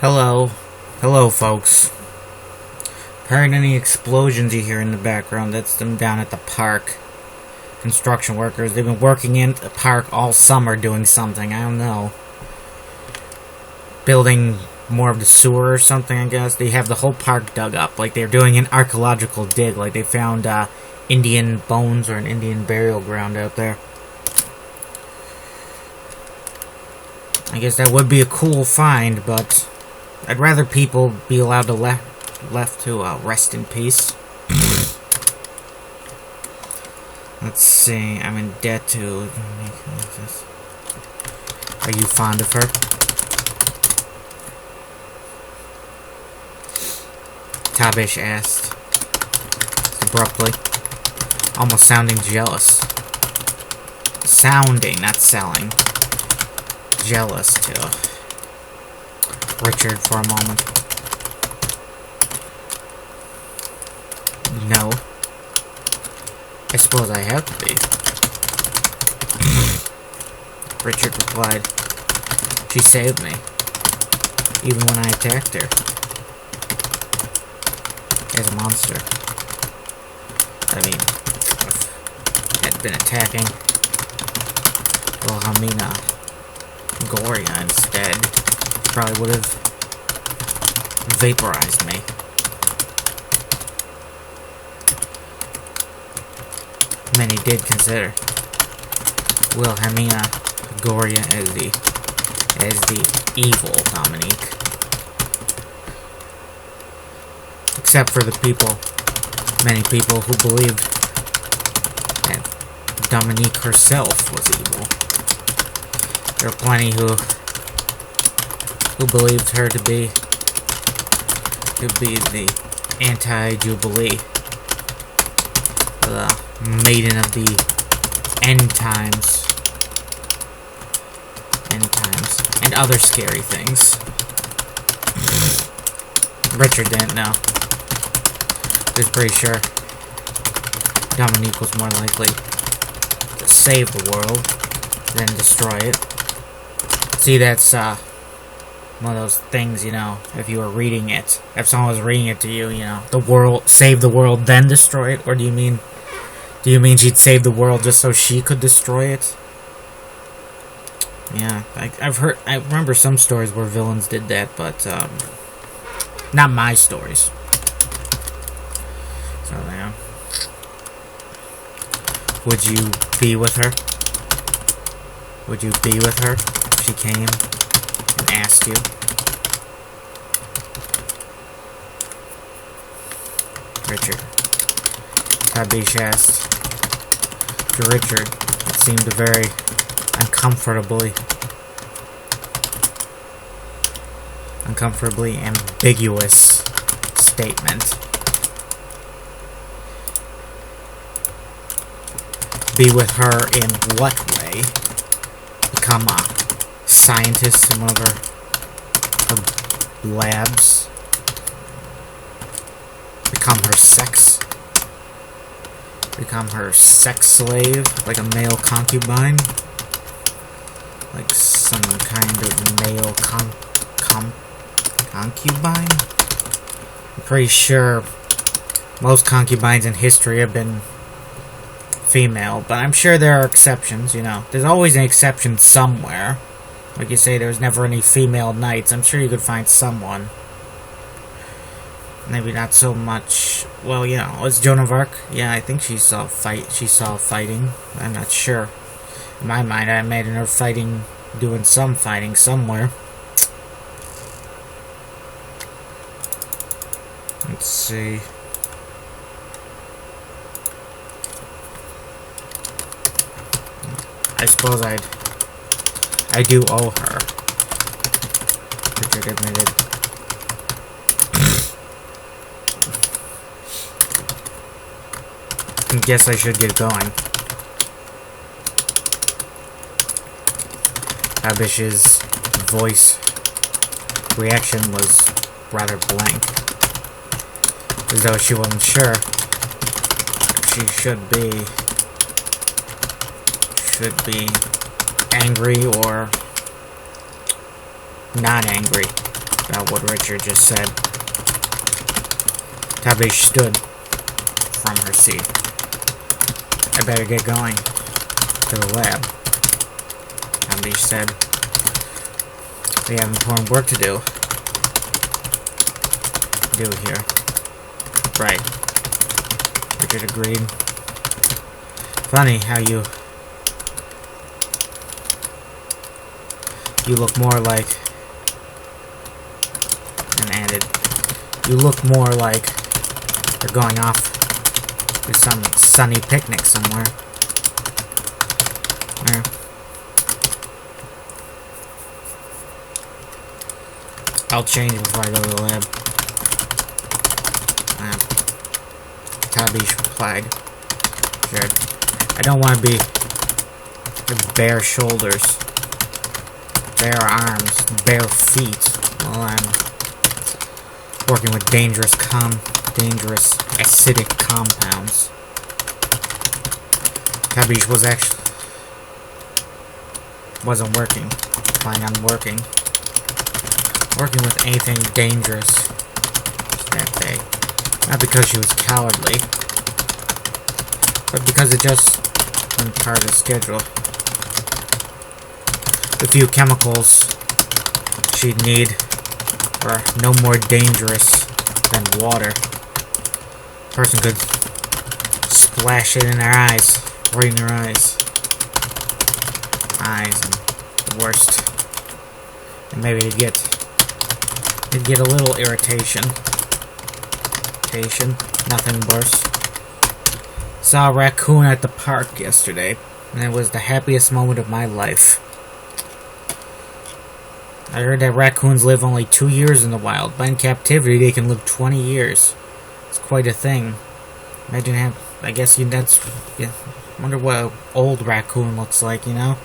Hello. Hello, folks. Heard any explosions you hear in the background? That's them down at the park. Construction workers. They've been working in the park all summer doing something. I don't know. Building more of the sewer or something, I guess. They have the whole park dug up. Like they're doing an archaeological dig. Like they found Indian bones or an Indian burial ground out there. I guess that would be a cool find, but I'd rather people be allowed to left to rest in peace. Let's see. I'm in debt to. Are you fond of her? Tabish asked abruptly, almost sounding jealous. Sounding, not selling. Jealous too. Richard for a moment. No. I suppose I have to be. Richard replied. She saved me. Even when I attacked her. As a monster. I mean, if I had been attacking Wilhelmina Goria instead, probably would have vaporized me. Many did consider Wilhelmina Goria as the evil Dominique. Except for the people, many people who believed that Dominique herself was evil. There were plenty who believed her to be the anti-Jubilee, the maiden of the end times, and other scary things. Richard didn't know. He was pretty sure Dominique was more likely to save the world than destroy it. See, that's one of those things, you know, if you were reading it, if someone was reading it to you, you know, the world, save the world, then destroy it? Or do you mean she'd save the world just so she could destroy it? Yeah, I remember some stories where villains did that, but, not my stories. So, yeah. Would you be with her? Would you be with her if she came and asked you? Richard. Tabish asked. To Richard, it seemed a very uncomfortably ambiguous statement. Be with her in what way? Become a scientist in one of her labs? Become her sex slave? Like a male concubine? Like some kind of male concubine? I'm pretty sure most concubines in history have been female, but I'm sure there are exceptions, you know. There's always an exception somewhere. Like you say, there's never any female knights. I'm sure you could find someone. Maybe not so much. Well, you know, was Joan of Arc? Yeah, I think she saw fighting. I'm not sure. In my mind, I imagine her doing some fighting somewhere. Let's see. I suppose I do owe her. Richard admitted. I guess I should get going. Abish's voice reaction was rather blank, as though she wasn't sure if she should be angry or not angry. about what Richard just said. Tabish stood from her seat. I better get going to the lab, Tabish said. We have important work to do. Here. Right. Richard agreed. Funny how you look more like, and added, you look more like you're going off to some sunny picnic somewhere. Yeah. I'll change before I go to the lab. Tabish replied. Sure. I don't want to be with bare shoulders, bare arms, bare feet while I'm working with dangerous acidic compounds. Tabish wasn't planning on working with anything dangerous that day. Not because she was cowardly, but because it just wasn't part of the schedule. The few chemicals she'd need were no more dangerous than water. A person could splash it in their eyes, right in their eyes. Eyes, and the worst. And maybe they'd get a little irritation. Nothing worse. Saw a raccoon at the park yesterday, and it was the happiest moment of my life. I heard that raccoons live only 2 years in the wild, but in captivity they can live 20 years. It's quite a thing. Imagine wonder what an old raccoon looks like, you know?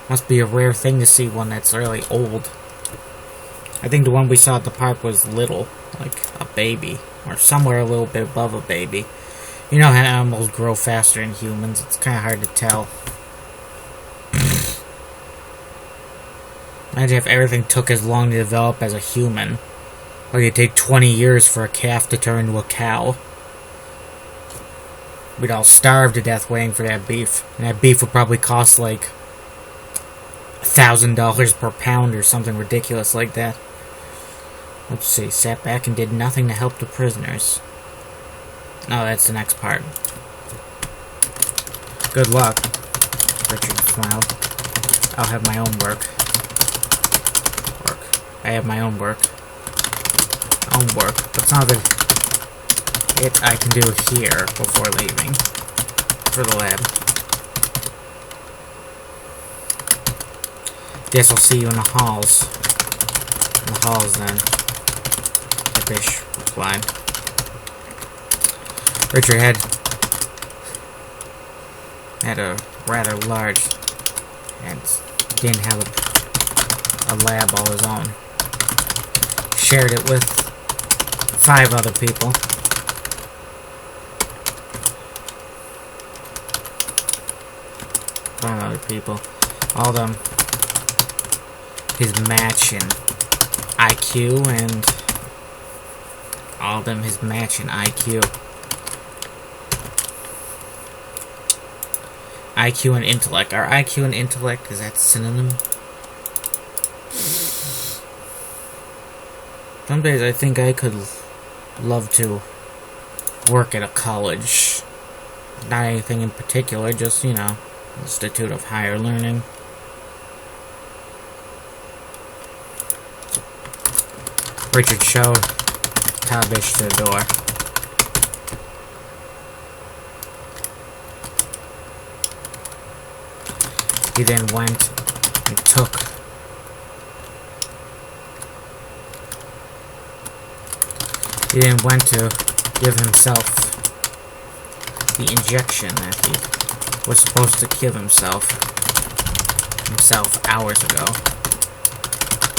Must be a rare thing to see one that's really old. I think the one we saw at the park was little, like a baby. Or somewhere a little bit above a baby. You know how animals grow faster than humans. It's kind of hard to tell. Imagine if everything took as long to develop as a human. Like it'd take 20 years for a calf to turn into a cow. We'd all starve to death waiting for that beef. And that beef would probably cost like $1,000 per pound or something ridiculous like that. Let's see, sat back and did nothing to help the prisoners. Oh, that's the next part. Good luck, Richard smiled. I'll have my own work. I have my own work. But some of it I can do here before leaving for the lab. Guess I'll see you in the halls. In the halls then. Fish replied. Richard had a rather large and didn't have a lab all his own. Shared it with 5 other people. All of them his match in IQ and all of them his match in IQ. IQ and intellect. Are IQ and intellect, is that synonym? Some days I think I could love to work at a college. Not anything in particular, just, you know, Institute of Higher Learning. Richard showed Tabish to the door. He then went and took to give himself the injection that he was supposed to give himself hours ago.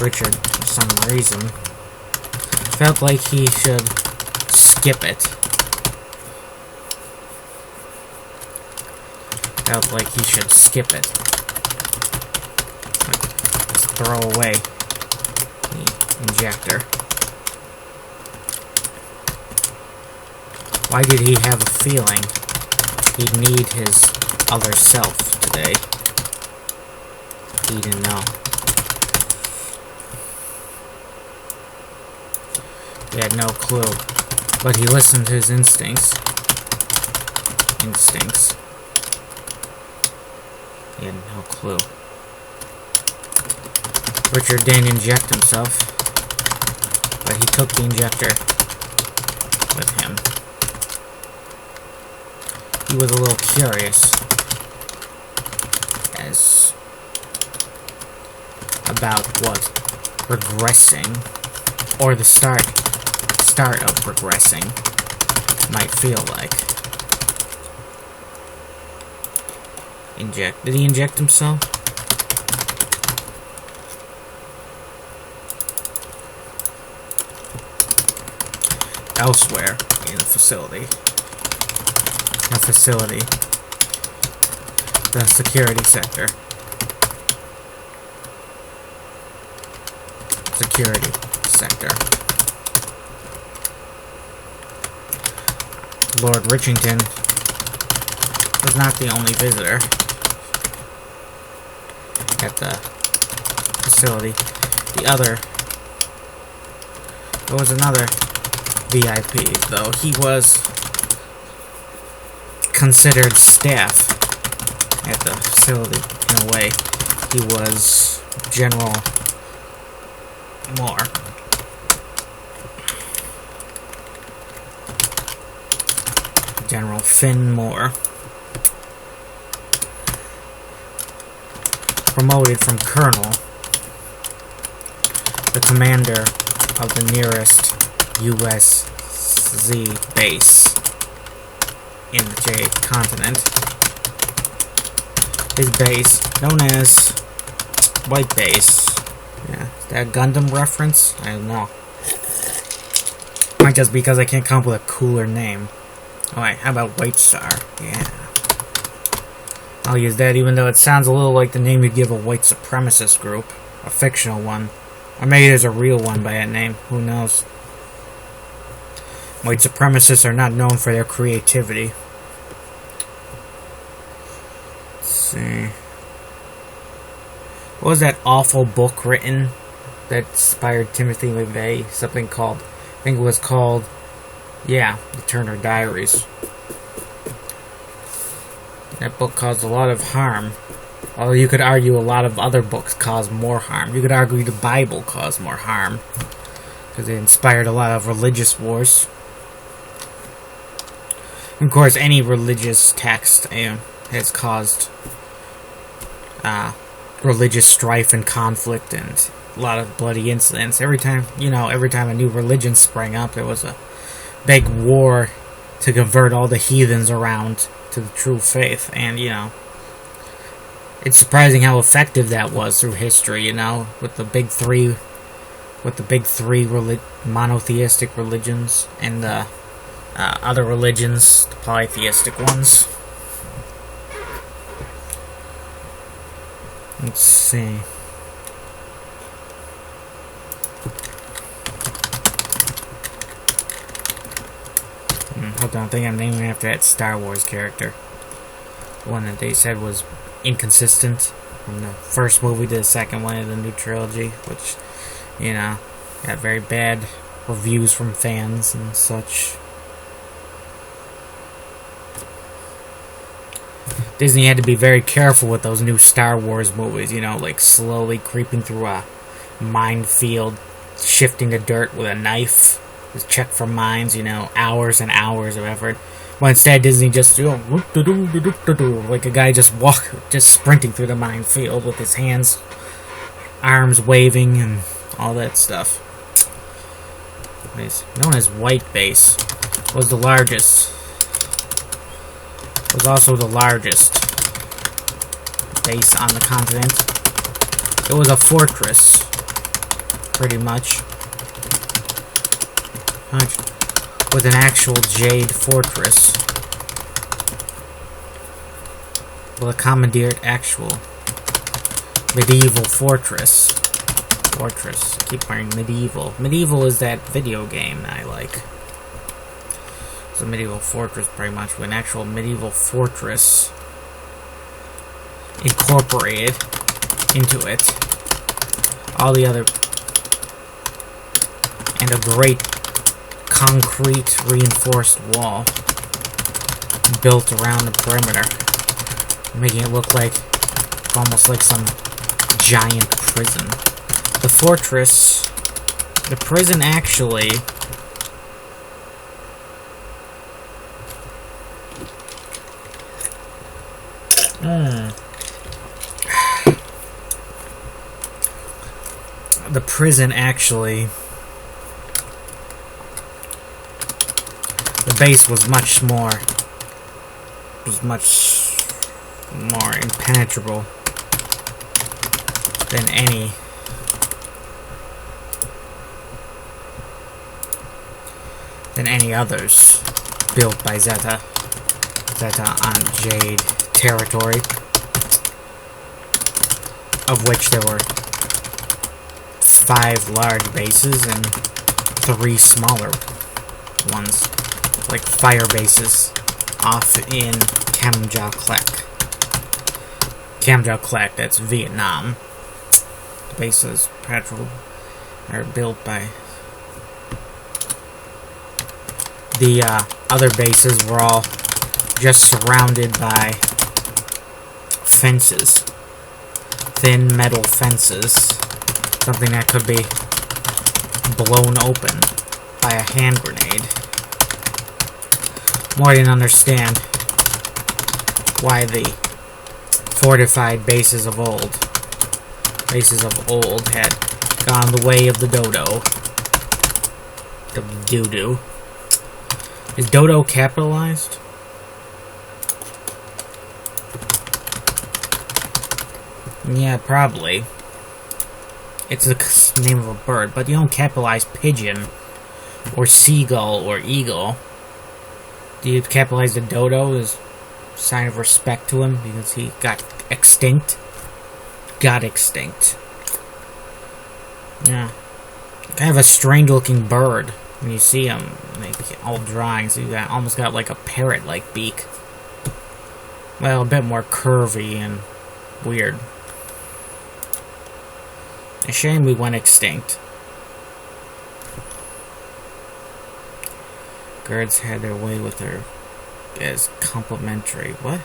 Richard, for some reason, felt like he should skip it. Just throw away injector. Why did he have a feeling he'd need his other self today? He didn't know. He had no clue. But he listened to his instincts. He had no clue. Richard didn't inject himself, but he took the injector with him. He was a little curious about what regressing, or the start of regressing, might feel like. Did he inject himself? Elsewhere in the facility. The security sector. Lord Richington was not the only visitor at the facility. There was another VIP, though. He was considered staff at the facility in a way. He was General Moore. General Finn Moore. Promoted from Colonel, the commander of the nearest USZ base in the Jade continent. His base, known as White Base. Yeah, is that a Gundam reference? I don't know. Might just because I can't come up with a cooler name. Alright, how about White Star? Yeah. I'll use that, even though it sounds a little like the name you'd give a white supremacist group. A fictional one. Or maybe there's a real one by that name. Who knows? White supremacists are not known for their creativity. Let's see. What was that awful book written that inspired Timothy McVeigh? Something called... I think it was called... Yeah, The Turner Diaries. That book caused a lot of harm. Although you could argue a lot of other books caused more harm. You could argue the Bible caused more harm. Because it inspired a lot of religious wars. Of course, any religious text has caused religious strife and conflict and a lot of bloody incidents. Every time a new religion sprang up, there was a big war to convert all the heathens around to the true faith. And, it's surprising how effective that was through history, with the big three monotheistic religions and the other religions, the polytheistic ones. Let's see. Hold on, I think I'm naming after that Star Wars character. The one that they said was inconsistent from the first movie to the second one of the new trilogy, which, got very bad reviews from fans and such. Disney had to be very careful with those new Star Wars movies, like slowly creeping through a minefield, shifting the dirt with a knife, to check for mines, hours and hours of effort. But instead, Disney just, like a guy just sprinting through the minefield with his arms waving and all that stuff. Known as White Base, was also the largest base on the continent. It was a fortress, pretty much. With an actual jade fortress. With a commandeered actual medieval fortress. Fortress. I keep wearing medieval. Medieval is that video game that I like. It's a medieval fortress, pretty much, with an actual medieval fortress incorporated into it. All the other... and a great concrete reinforced wall built around the perimeter, making it look like almost like some giant prison. The fortress, the prison actually the prison actually, the base was much more impenetrable than any others built by Zeta on Jade territory, of which there were 5 large bases and 3 smaller ones, like fire bases off in Kamja-Klek, that's Vietnam. The bases are built by... The other bases were all just surrounded by fences. Thin metal fences. Something that could be blown open by a hand grenade. More than understand why the fortified bases of old had gone the way of the dodo. The doo-doo. Is dodo capitalized? Yeah, probably. It's the name of a bird, but you don't capitalize pigeon, or seagull, or eagle. Do you capitalize the dodo as a sign of respect to him because he got extinct? Got extinct. Yeah. Kind of a strange looking bird when you see him. Maybe old drawings, you almost got like a parrot-like beak. Well, a bit more curvy and weird. A shame we went extinct. Guards had their way with her as complimentary. What?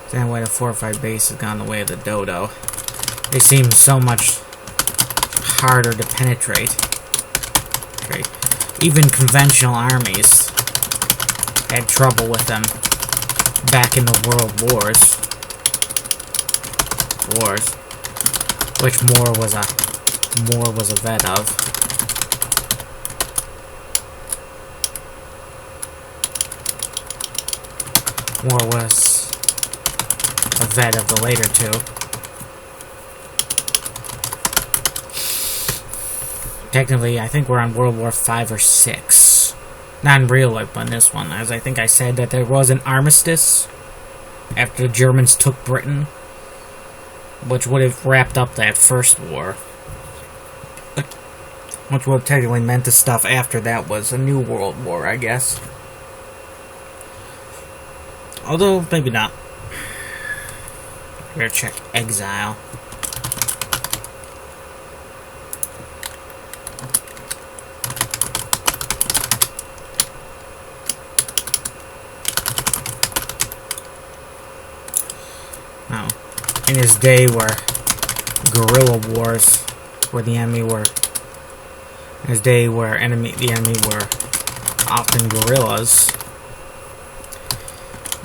Is that why the fortified base has gone the way of the dodo? They seem so much harder to penetrate. Even conventional armies had trouble with them back in the world wars. Which Moore was a vet of. Moore was a vet of the later two. Technically, I think we're on World War 5 or 6. Not in real life, but in this one. As I think I said that there was an armistice after the Germans took Britain, which would have wrapped up that first war. Which would have technically meant the stuff after that was a new world war, I guess. Although, maybe not. Better check exile. Oh. In his day where guerrilla wars, where the enemy were... In his day where the enemy were often guerrillas,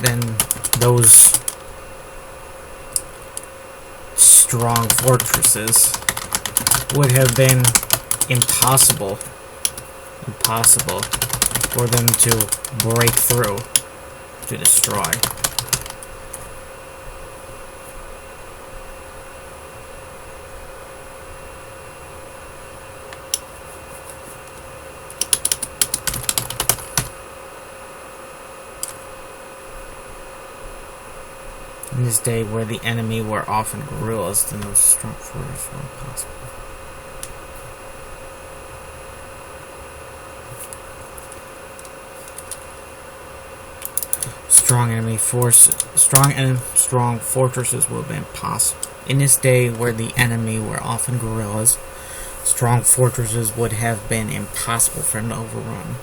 then those strong fortresses would have been impossible for them to break through, to destroy. In this day where the enemy were often guerrillas, the most strong forces were impossible. Strong fortresses would have been impossible. In this day where the enemy were often guerrillas, strong fortresses would have been impossible for him to overrun.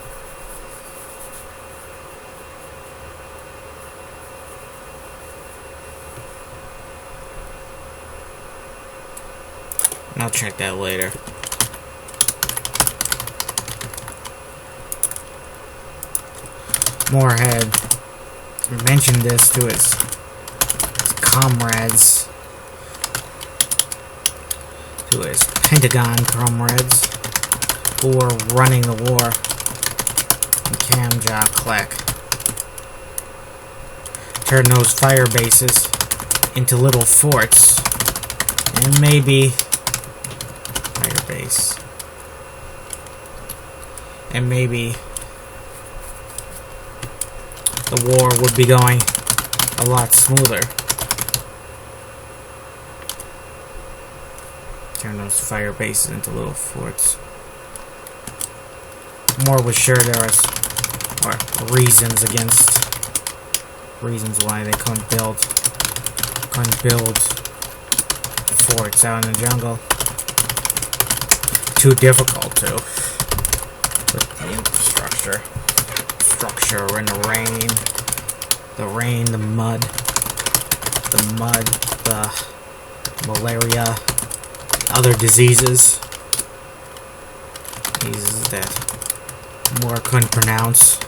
I'll check that later. Moore had mentioned this to his comrades, to his Pentagon comrades, who were running the war in Kamja-Klek. Turn those fire bases into little forts, and maybe base. And maybe the war would be going a lot smoother. Turn those fire bases into little forts. Moore was sure there was reasons why they couldn't build forts out in the jungle. Too difficult to, with the infrastructure, in the rain, the mud, the malaria, other diseases that Moore couldn't pronounce.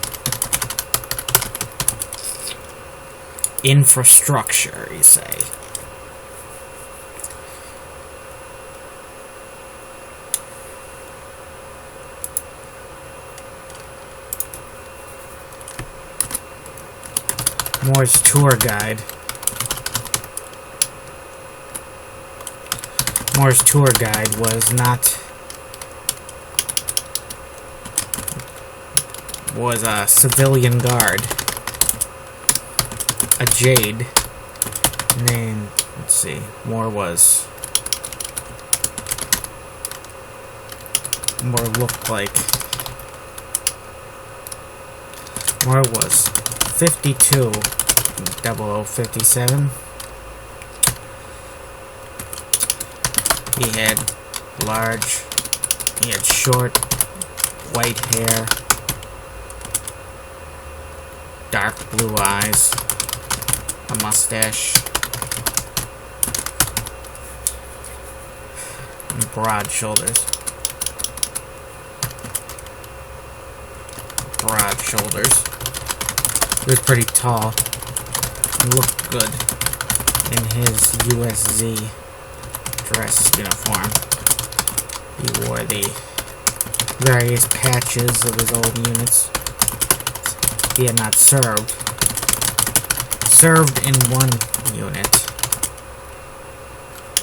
Infrastructure, you say. Moore's tour guide. Moore's tour guide was a civilian guard, a Jade named, let's see, Moore was 52, 0057. He had short, white hair, dark blue eyes, a mustache, and broad shoulders. He was pretty tall and looked good in his USZ dress uniform. He wore the various patches of his old units. He had not served in one unit.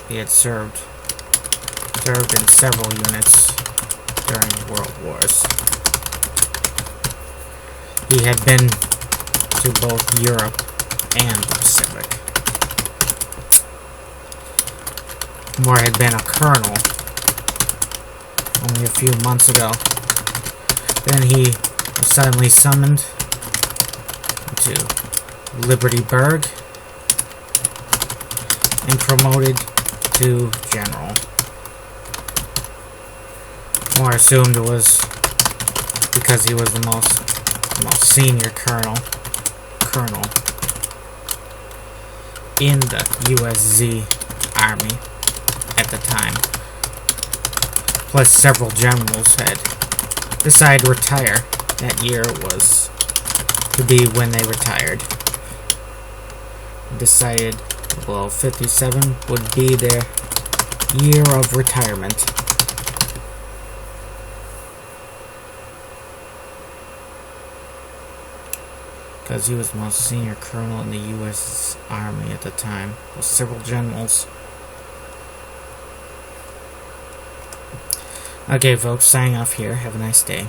He had served in several units during the World Wars. He had been to both Europe and the Pacific. Moore had been a colonel only a few months ago. Then he was suddenly summoned to Liberty Berg and promoted to general. Moore assumed it was because he was the most senior colonel in the USZ Army at the time. Plus, several generals had decided to retire. That year was to be when they retired. Decided, well, 57 would be their year of retirement. Because he was the most senior colonel in the U.S. Army at the time, with several generals. Okay, folks, signing off here. Have a nice day.